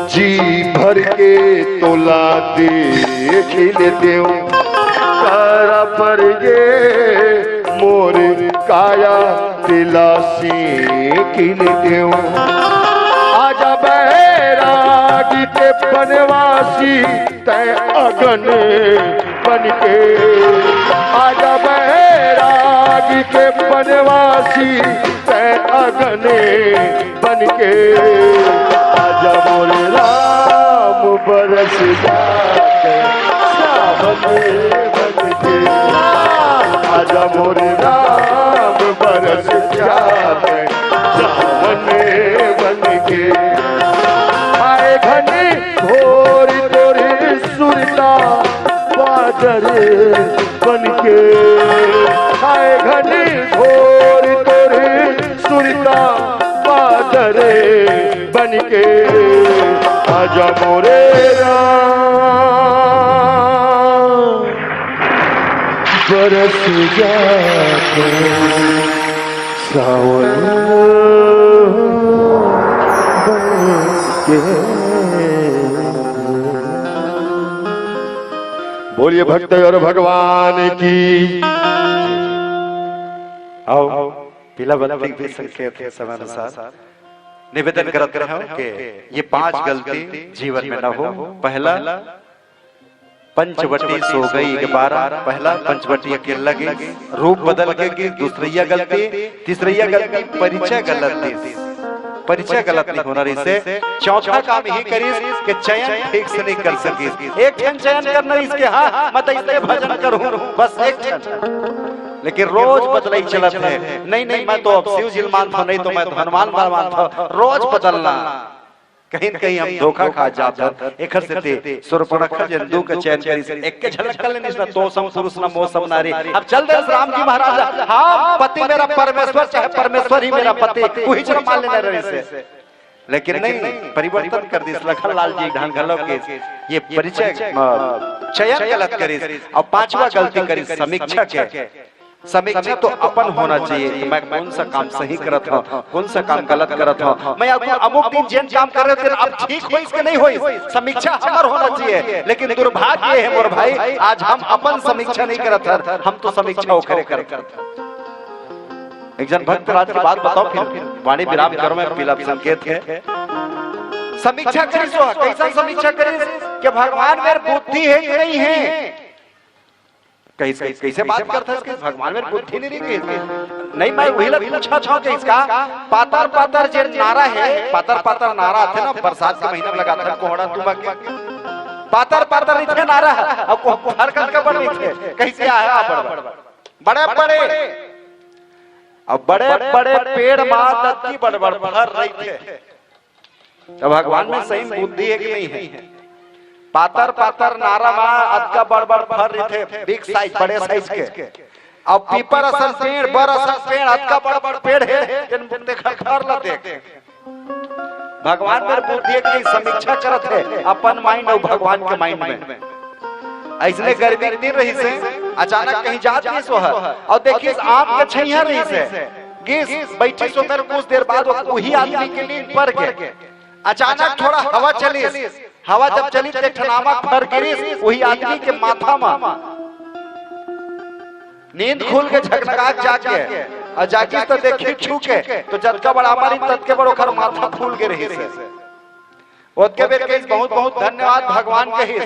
जी भर के तोला देख लेते हो, तारा पर ये मोर काया दिलासी खिलते हो। आजा बैरागी ते बनवासी तय अगन बनके, आजा बैरागी के बनवासी तय अगन बनके। आजा मोरे राम बरस जाके सावन बनके, आजा मोरे राम बरस जाके सावन बनके। आए घने घोर तोरे सुरता बादल बनके, आए घने घोर तोरे सुरता बादल बनके। आजा मोरे राम बरस जाके सावन बनके। बोलिए भक्त और भगवान की।
आओ पीला बत्ती भी संकेत है समय अनुसार निवेदन करते रहो कि ये 5 गलती जीवन में न हो। पहला पंचवटी सो गई 12, पहला पंचवटी अकेले लगे, रूप बदल के। दूसरिया गलती, तीसरिया गलती परिचय गलती, परिचय गलत नहीं होना रही से। चौथा काम ही करीस कि चयन ठीक से नहीं कर सकी, एक क्षण चयन करना इसके। हाँ मत इसलिए भजन करूं बस एक क्षण, लेकिन रोज बदलाई चलत है। नहीं मैं तो अब शिव जी मानता, नहीं तो मैं तो हनुमान मानता, रोज बदलना। कहीं न कहीं हम धोखा खा जाते। एक से सुरपणखा जंदू के चयन करी, एक के झलक कर लेने इसमें तो सम पुरुष न मोसम नारी। अब चल दे राम जी महाराज, हाँ पति मेरा परमेश्वर, चाहे परमेश्वर ही मेरा पति, वही चलो मान लेना रहे से। लेकिन नहीं, परिवर्तन कर दी लखन लाल जी ढंगलो के ये परिचय चयन गलत करी। और 5वां गलती करी समीक्षा के। समीक्षा तो अपन होना चाहिए, मैं कौन सा काम सही करत हूं, कौन सा काम गलत करत हूं। मैं अमुक दिन जेन काम कर रहे थे अब ठीक होई कि नहीं होई, समीक्षा हमार होना चाहिए। लेकिन दुर्भाग्य है मोर भाई, आज हम अपन समीक्षा नहीं करत हर, हम तो समीक्षा ओखरे करत। एक जन भक्त राज की बात बताओ, फिर वाणी विराम करो। मैं पीला संकेत है समीक्षा करिस। कैसा समीक्षा करिस कि भगवान मेरे बुद्धि है कि नहीं है। कैसे बात करता है भगवान में बुद्धि नहीं नहीं मैं वही पूछा था कि इसका पातर पातर जो नारा है, पातर पातर नारा थे ना बरसात के महीने में लगाता है कोहड़ा तुम के पातर पातर इतने नारा है। अब हर कल का बड़ थे कैसे आया बड़े बड़े अब बड़े बड़े पेड़ मां दत्ती बड़ बड़ फर रही थे। तो भगवान में सही बुद्धि है कि नहीं है। पातर पातर नारा मां अद का बड़ बड़ फर रहे थे, बिग साइज बड़े साइज के। अब पीपर असन पेड़ बर असन पेड़ अद का बड़ बड़ पेड़ है जिन बुंदे खर ल देख। भगवान पर बुद्धि की समीक्षा करत है अपन माइंड और भगवान के माइंड में। ऐसने गर्मी के दिन रही से अचानक कहीं जात नहीं सो है और देखिए आम के छैया रही से गिस बैठी सो मेरे कुछ देर बाद वही आदमी के नींद पर के अचानक थोड़ा हवा चली। हवा जब चली तो ठनामा फर गिरी, वही आदमी के माथा में नींद खुल के झकझकाट जाके और जाके तो देखी छू के तो जतका बड़ा हमारी तत के बड़ो खर माथा फूल के रही से। ओत के बेर के बहुत बहुत धन्यवाद भगवान के ही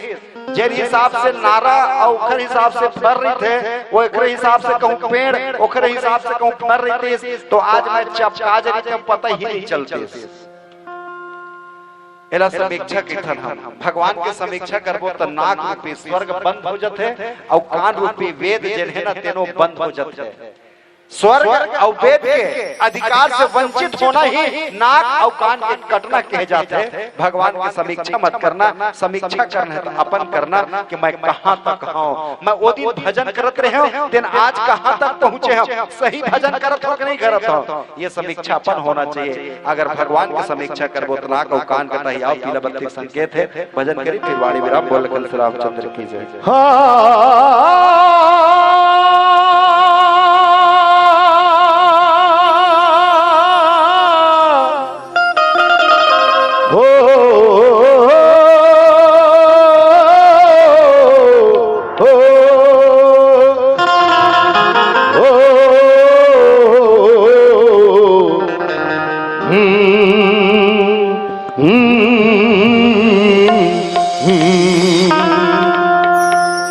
जेर हिसाब से नारा और ओखर हिसाब से फर रही थे, वो एक हिसाब से कहूँ पेड़, ओखर हिसाब से कहूँ फर रही थी, तो आज मैं चपका जरी तो पता ही नहीं चलती। एला समीक्षा किठन हम भगवान के समीक्षा करबो त नाक रूपी स्वर्ग बंद हो जाते और कान रूपी वेद जेन है ना तेनो बंद हो जाते। स्वर्ग और वेद के अधिकार से वंचित होना ही नाक और कान के कटना कहे जाते हैं। भगवान की समीक्षा मत करना, समीक्षा करना है तो अपन करना कि मैं कहां तक हूं, मैं वो दिन भजन करत रहे हूं, दिन आज कहां तक पहुंचे हम, सही भजन करत हो कि नहीं करत हो, ये समीक्षा अपन होना चाहिए। अगर भगवान की समीक्षा करबो तो नाक और कान का नहीं आओ पीला बत्ती संकेत है। भजन करी फिर वाणी विराम बोल कल श्री रामचंद्र की जय।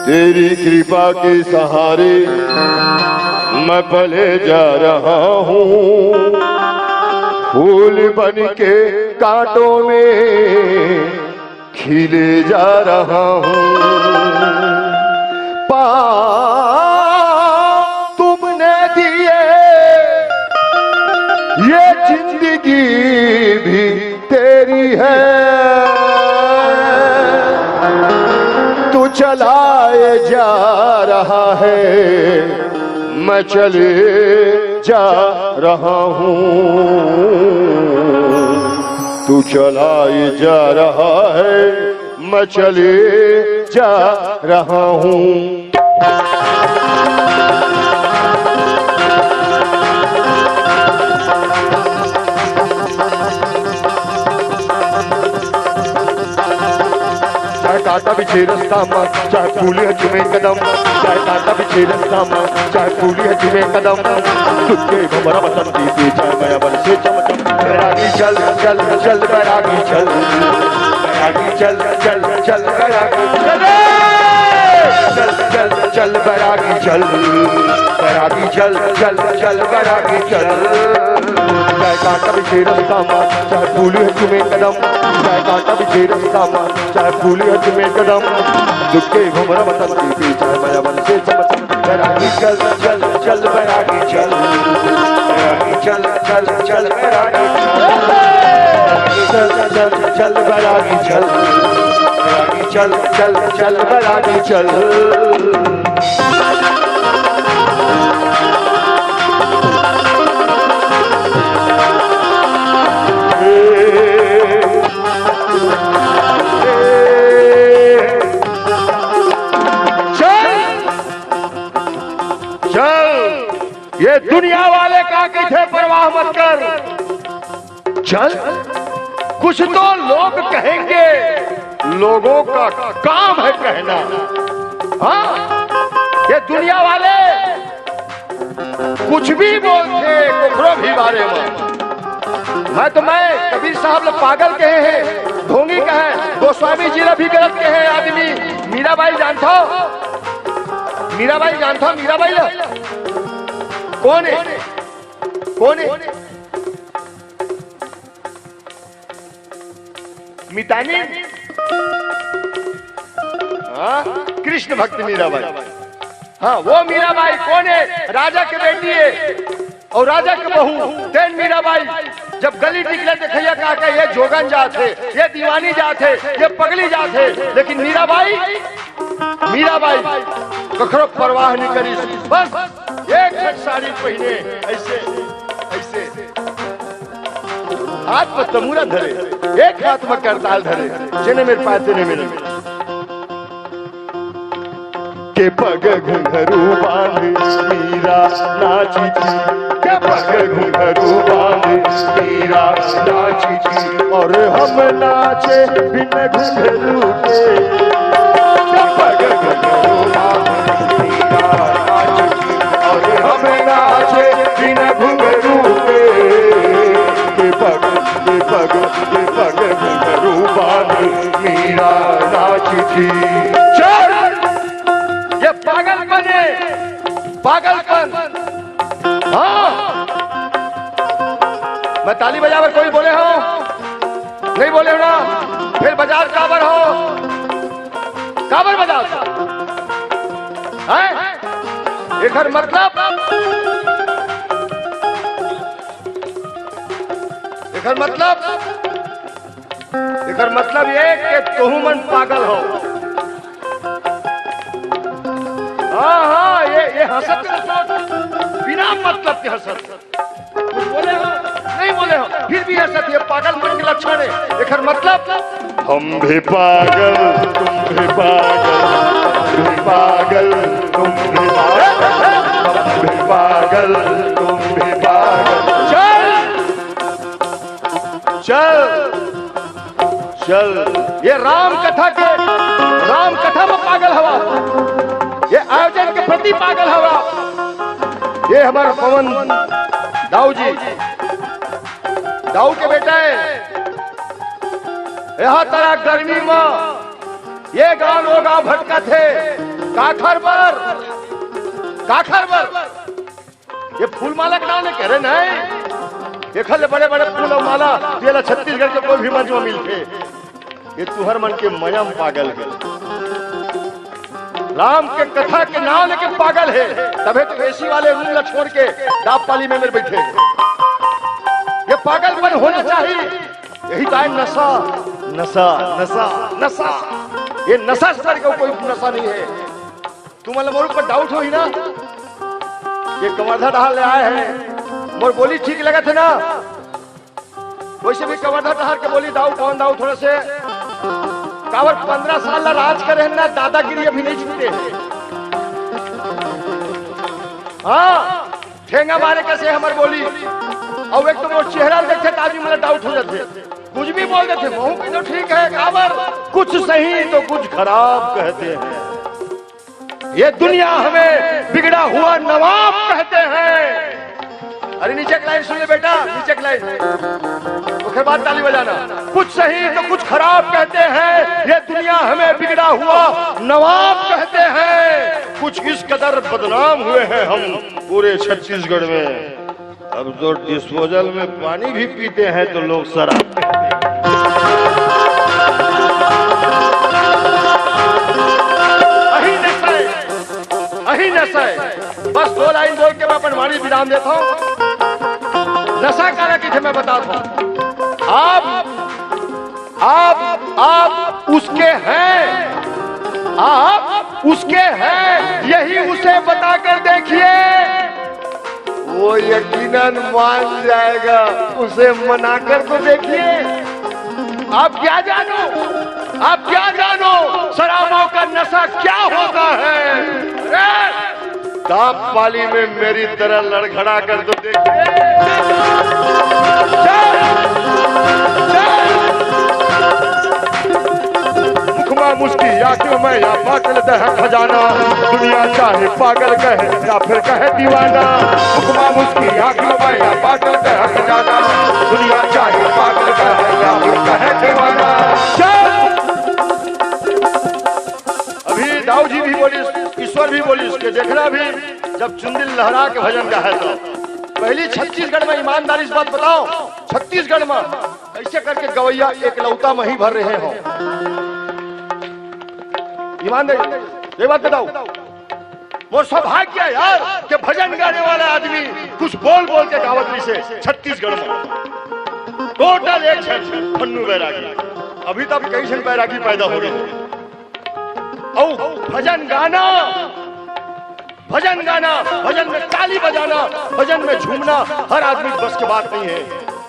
तेरी कृपा के सहारे मैं पले जा रहा हूँ, फूल बन के कांटों में खिले जा रहा हूँ। तुमने दिए ये जिंदगी भी तेरी है, तू चलाए जा रहा है, मैं चले जा रहा हूँ। तू चलाए जा रहा है, मैं चले जा रहा हूँ। काटा बिछे रास्ता में चाहे फूली है चुमे कदम, चाहे काटा बिछे रास्ता में चाहे फूली है चुमे कदम, तुझके भमरा बसंती थी चाहे माया बन से चमचम। बैरागी चल चल चल बैरागी चल, बैरागी चल चल चल बैरागी चल, चल चल चल बैरागी चल, बैरागी चल चल चल बैरागी चल। चाहे काटा बिछे रास्ता में चाहे फूली है चुमे कदम, चाहे काटा बिछे रास्ता में चाहे फूली है चुमे कदम, दुखे घुमरा बसंती थी चाहे माया बन से चमचम। बैरागी चल चल चल बैरागी चल, बैरागी चल चल चल बैरागी चल, चल चल बैरागी चल, बैरागी चल चल चल बैरागी चल। ये दुनिया वाले कहा कि थे परवाह मत कर, चल कुछ तो लोग कहेंगे, लोगों का काम है कहना। हाँ ये दुनिया वाले कुछ भी बोलते कुखरो भी बारे में। मैं कबीर साहब लोग पागल कहे हैं, ढोंगी कहे, गोस्वामी जी भी गलत कहे आदमी। मीराबाई जानता हो, मीराबाई जानता हो, मीराबाई लो कौन है, कौन है? मितानी, हाँ कृष्ण भक्त मीराबाई। हाँ वो मीराबाई कौन है? राजा के बेटी है और राजा के बहू तेन मीराबाई। जब गली निकले देखिए कहा ये जोगन जाते, ये दीवानी जाते, ये पगली जाते, लेकिन मीराबाई कखरो परवाह नहीं करी, बस एक साड़ी पहने ऐसे ऐसे हाथ में तमूरा धरे, एक हाथ में करताल धरे, जिन्हें मेरे पाते नहीं मिले के पग घुंघरू बांध मीरा नाची थी, के पग घुंघरू बांध मीरा नाची थी, और हम नाचे बिन घुंघरू के। के पग घुंघरू बांध मीरा नाची थी, और हम नाचे बिन घुंघरू के। के पग घुंघरू बांध मीरा नाची थी।
बजावर कोई बोले हो? नहीं बोले हो ना? फिर बाजार काबर हो, काबर बाजार है? एकर मतलब ये कि तुहू मन पागल हो। हाँ, ये हंसत के बिना मतलब के हंसत, कुछ बोले हो नहीं बोले हो फिर भी हंसत, ये पागल मन के लक्षण है। एकर मतलब
हम भी पागल तुम भी पागल, तुम भी पागल तुम भी पागल।
चल ये राम कथा में पागल हवा, ये आयोजन के प्रति पागल हवा। ये हमारा पवन दाऊ जी, दाऊ के बेटा है। यहाँ तरह गर्मी में ये गांव वो गांव भटका थे, काखर बर ये फूल माला का नाम कह रहे नहीं, देखल बड़े बड़े फूल और माला ये छत्तीसगढ़ के कोई भी मंच में मिलते। ये तुहर मन के मयम पागल है, राम के कथा के नाम लेके पागल है। तबे तो एसी वाले रूम ला छोड़ के डाब पाली में मेरे बैठे। ये पागलपन होना चाहिए, यही टाइम नशा नशा नशा नशा, ये नशा सर का कोई नशा नहीं है। तुम मोर पर डाउट हो ही ना, ये कवर्धा डहाल ले आए हैं, मोर बोली ठीक लगा थे ना? वैसे भी कवर्धा डहाल के बोली दाऊ कौन दाऊ थोड़े से कावर 15 साल ला राज करे ना, दादागिरी अभी नहीं छूटे। हाँ, ठेंगा मारे कैसे हमार बोली, और एक तो वो चेहरा देखे ताजी मतलब डाउट हो जाते, कुछ भी बोल देते। मुंह की तो ठीक है कावर, कुछ सही तो कुछ खराब कहते हैं। ये दुनिया हमें बिगड़ा हुआ नवाब कहते हैं। अरे नीचे की लाइन सुन ले बेटा, नीचे की लाइन, उसके बाद ताली बजाना। कुछ सही तो कुछ खराब कहते हैं, ये दुनिया हमें बिगड़ा हुआ नवाब कहते हैं। कुछ इस कदर बदनाम हुए हैं हम पूरे छत्तीसगढ़ में, अब तो डिस्पोजल में पानी भी पीते हैं तो लोग शराब कहते हैं। अही नशा है। बस 2 लाइन बोल के मैं अपन वाणी विराम देता हूँ। नशा कारा की थे मैं बताता हूँ। आप उसके हैं, आप उसके हैं, यही उसे बताकर देखिए, वो यकीनन मान जाएगा। उसे मनाकर तो देखिए। आप क्या जानो शराबों का नशा क्या होता है? दाब पाली में मेरी तरह लड़खड़ा कर तो देखिए। मुखमा मुस्की आंखों में या बाटल दह खजाना, दुनिया चाहे पागल कहे या फिर कहे दीवाना। मुखमा मुस्की आंखों में या बाटल दह खजाना, दुनिया चाहे पागल कहे या फिर कहे दीवाना। अभी दाऊ जी भी बोली, ईश्वर भी बोली, उसके देखना भी जब चुंदिल लहरा के भजन गाए तो। पहली छत्तीसगढ़ में ईमानदारी से बात बताओ, छत्तीसगढ़ में ऐसे करके गवैया एक लौता में ही भर रहे हो। ईमानदारी ये बात बताओ। वो सौभाग्य यार कि भजन गाने वाला आदमी कुछ बोल के गावत भी से छत्तीसगढ़ में टोटल एक फन्नू बैरागी। अभी तक कई से बैरागी पैदा हो रहे। भजन गाना, भजन में ताली बजाना, भजन में झूमना हर आदमी बस की बात नहीं है।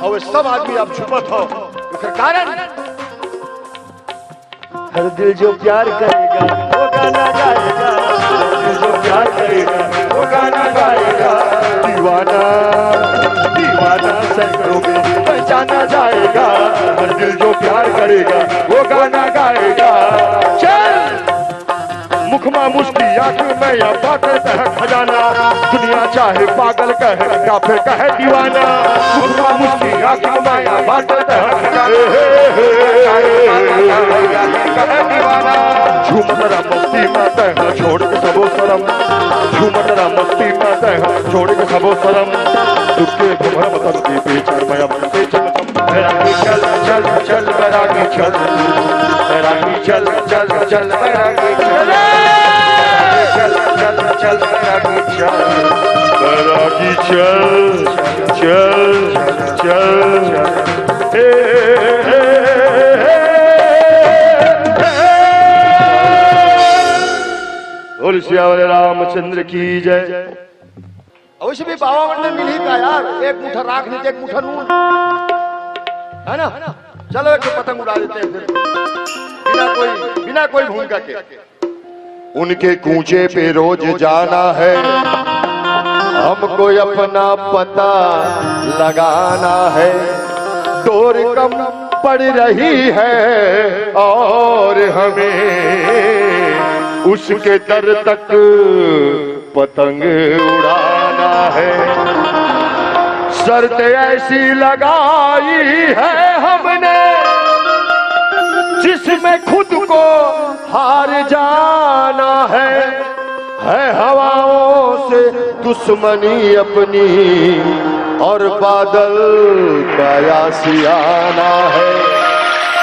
और वे सब आदमी आप छुपत हो, इसका कारण हर दिल जो प्यार करेगा वो गाना गाएगा, दिल जो प्यार करेगा वो गाना गाएगा। दीवाना दीवाना सैकड़ों में पहचाना जाएगा, हर दिल जो प्यार करेगा वो गाना गाएगा। चल मुखमा मुस्की आंखों में या बाटल कहे खजाना, दुनिया चाहे पागल कहे या फिर कहे दीवाना। मुखमा मुस्की आंखों में या बाटल कहे खजाना, कहे दीवाना। झूमतरा मस्ती में तह छोड़ के सबो शरम, झूमतरा मस्ती में तह छोड़ के सबो शरम। दुख के घुमर मतम की बेचार मया मन से चल
बैरागी चल चल चल बैरागी चल, बैरागी चल चल चल बैरागी चल, चल चल चल बैरागी चल, बैरागी चल चल चल हे बोल श्यावल रामचंद्र की जय।
अवश्य भी बाबा मंडल मिल ही का यार, एक मुठा राख नीचे एक मुठा नून, है ना? चलो एक पतंग उड़ा देते हैं फिर, बिना कोई भूमिका के।
उनके कूचे पे रोज जाना है, हमको अपना पता लगाना है। डोर कम पड़ रही है और हमें उसके दर तक पतंग उड़ाना है। शर्त ऐसी लगाई है हमने जिसमें खुद को हार जाना है हवाओं से दुश्मनी अपनी और बादल का यासियाना है।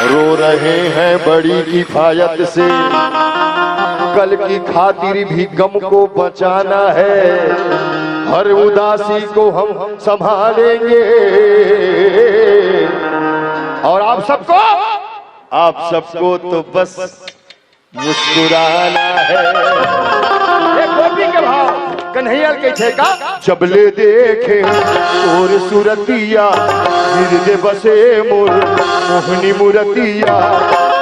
रो रहे हैं बड़ी किफायत से, कल की खातिर भी गम को बचाना है। हर उदासी को हम संभालेंगे और आप सबको तो बस मुस्कुराना है।
एक गोपी के भाव कन्हैया के छेका,
जबले देखे और सूरतिया हृदय बसे मोर मोहनी मूरतिया,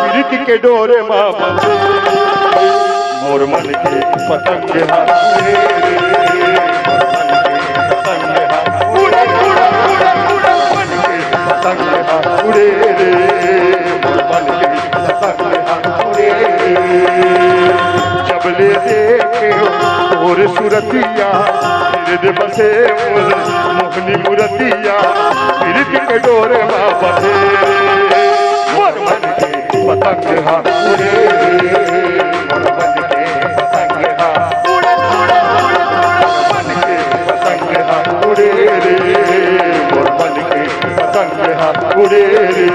प्रीति के डोरे माँ बसे मोर मन के पतंग उड़े उड़े उड़े उड़े मन के पतंग उड़े रे, मोर मन के पतंग उड़े रे। जबले देखे और सूरतिया हृदय बसे मोर मोहनी मूरतिया, प्रीति के डोरे माँ बसे मोर मन के पतंग उड़े रे, मोर मन के पतंग उड़े उड़े उड़े मन के पतंग उड़े रे, मोर मन के पतंग उड़े रे।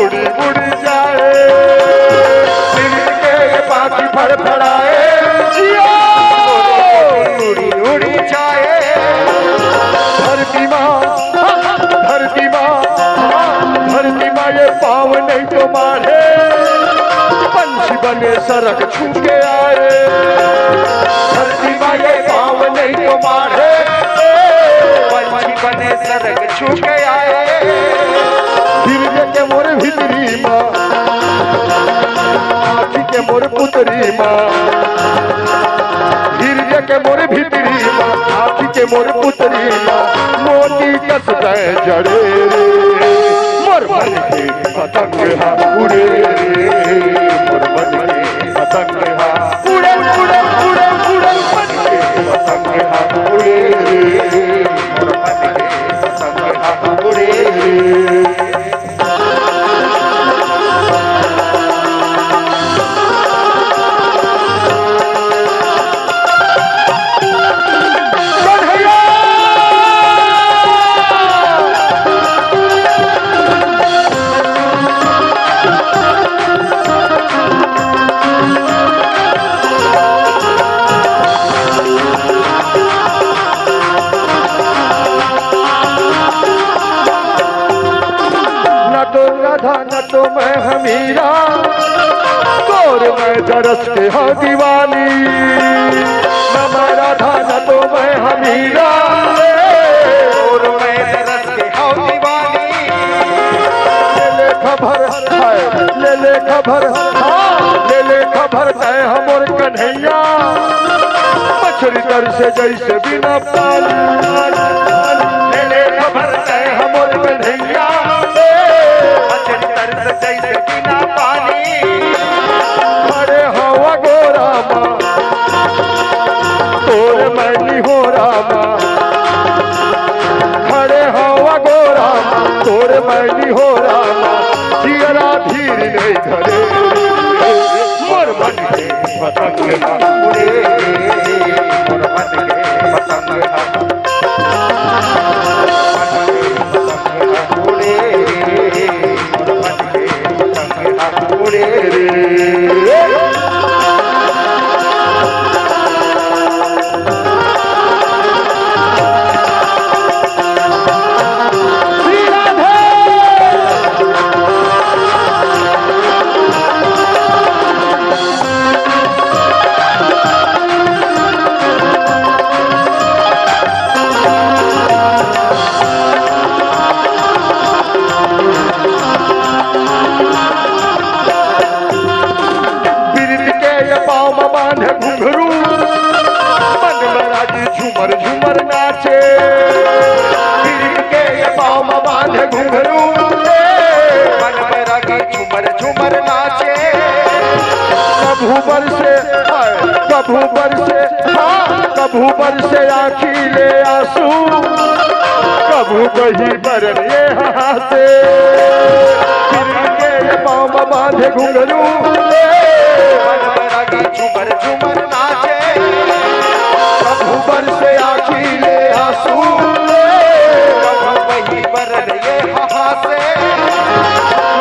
उड़ी उड़ी जाए के बाकी फड़फड़ाए, उड़ी उड़ी जाए। धरती माँ ये पाँव नहीं तो मारे, पंछी बने सड़क छू के आए। धरती माँ ये पाँव नहीं तो मारे, पंछी बने सड़क छू के आए। हृदय के मोर भितरी माँ, आँखी के मोर पुतरी माँ, हृदय के मोर भितरी माँ, आँखी के मोर पुतरी माँ, मोती कसते जड़े रे, मोर मन के पतंग उड़े रे, मोर मन के पतंग उड़े उड़े उड़े उड़े मन के पतंग उड़े रे, मोर मन के पतंग उड़े रे। न तो मैं हमीरा और मैं दरस के हाँ दीवानी, न मैं राधा न तो मैं हमीरा और मैं दरस के हाँ दीवानी। ले खबर है ले खबर हाँ ले खबर है हमर कन्हैया, मछली तर से जैसे बिना पानी। ले ले खबर है हमर कन्हैया
अचल तरस जैसे बिना पानी
खड़े हवा गोरा माँ तोरे मैनी हो रामा खड़े हवा गोरा माँ तोरे मैनी हो रामा जियरा धीर नहीं धरे मोर मन के पतंग उड़े
मोर मन के पतंग उड़े मोर मन के पतंग उड़े
घुंघरू मन में राजी झूमर झूमर नाचे के पाँव में बांधे घुंघरू
मन में रागी झूमर झूमर नाचे
कभू बरसे कभू बरसे हाँ कभू बरसे आँखी ले आंसू कभू कहीं बरन ये हाथे के पाँव में बांधे घुंघरू
झूमर झूमर नाचे
कभू बरसे आँखी ले आंसू
वही बरन ये हासे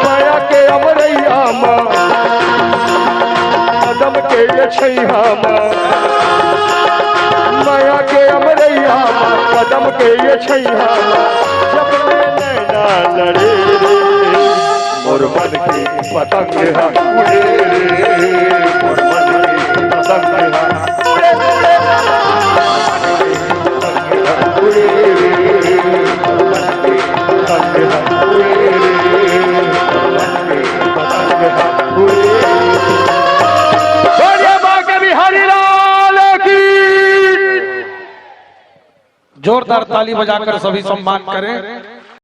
माया के अमरैया माँ कदम के ये छैया माँ माया के अमरैया माँ कदम के ये छैया माँ जब नैना लड़े मोर मन की पतंग उड़े मोर मन की पतंग उड़े उड़े बिहारी लाल की
जोरदार ताली बजाकर सभी सम्मान करें।